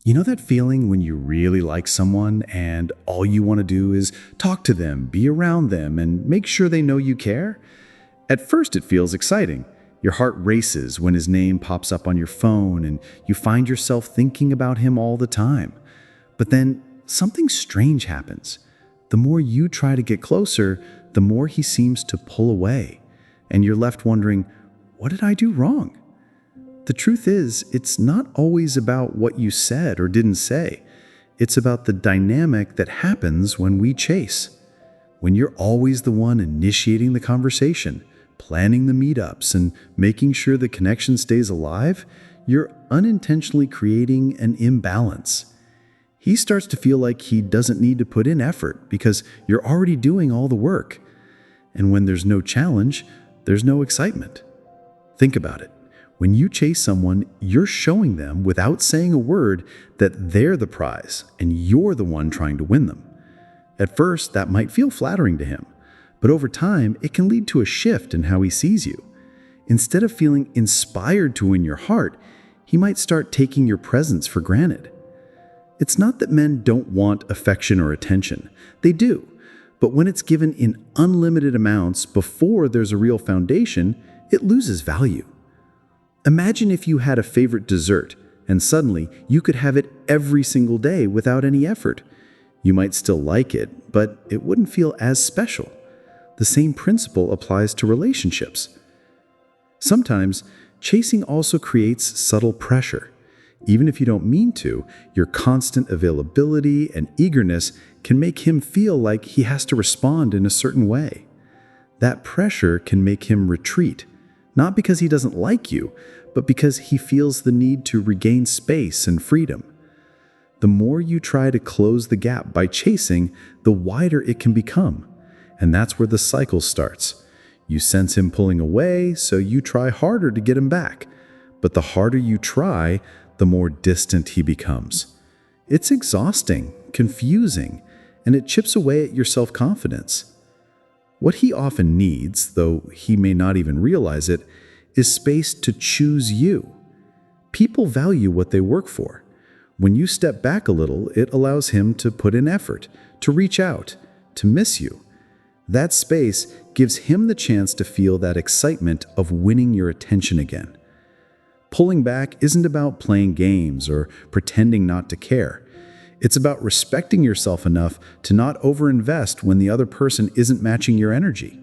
You know that feeling when you really like someone and all you want to do is talk to them, be around them, and make sure they know you care? At first, it feels exciting. Your heart races when his name pops up on your phone and you find yourself thinking about him all the time. But then something strange happens. The more you try to get closer, the more he seems to pull away. And you're left wondering, what did I do wrong? The truth is, it's not always about what you said or didn't say. It's about the dynamic that happens when we chase. When you're always the one initiating the conversation, planning the meetups, and making sure the connection stays alive, you're unintentionally creating an imbalance. He starts to feel like he doesn't need to put in effort because you're already doing all the work. And when there's no challenge, there's no excitement. Think about it. When you chase someone, you're showing them without saying a word that they're the prize and you're the one trying to win them. At first, that might feel flattering to him, but over time, it can lead to a shift in how he sees you. Instead of feeling inspired to win your heart, he might start taking your presence for granted. It's not that men don't want affection or attention. They do. But when it's given in unlimited amounts before there's a real foundation, it loses value. Imagine if you had a favorite dessert, and suddenly you could have it every single day without any effort. You might still like it, but it wouldn't feel as special. The same principle applies to relationships. Sometimes, chasing also creates subtle pressure. Even if you don't mean to, your constant availability and eagerness can make him feel like he has to respond in a certain way. That pressure can make him retreat, not because he doesn't like you, but because he feels the need to regain space and freedom. The more you try to close the gap by chasing, the wider it can become. And that's where the cycle starts. You sense him pulling away, so you try harder to get him back. But the harder you try, the more distant he becomes. It's exhausting, confusing, and it chips away at your self-confidence. What he often needs, though he may not even realize it, is space to choose you. People value what they work for. When you step back a little, it allows him to put in effort, to reach out, to miss you. That space gives him the chance to feel that excitement of winning your attention again. Pulling back isn't about playing games or pretending not to care. It's about respecting yourself enough to not overinvest when the other person isn't matching your energy.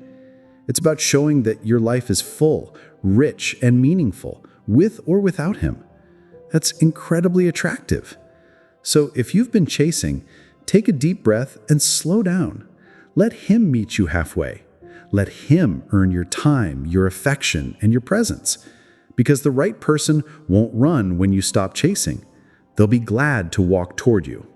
It's about showing that your life is full, rich, and meaningful, with or without him. That's incredibly attractive. So if you've been chasing, take a deep breath and slow down. Let him meet you halfway. Let him earn your time, your affection, and your presence. Because the right person won't run when you stop chasing. They'll be glad to walk toward you.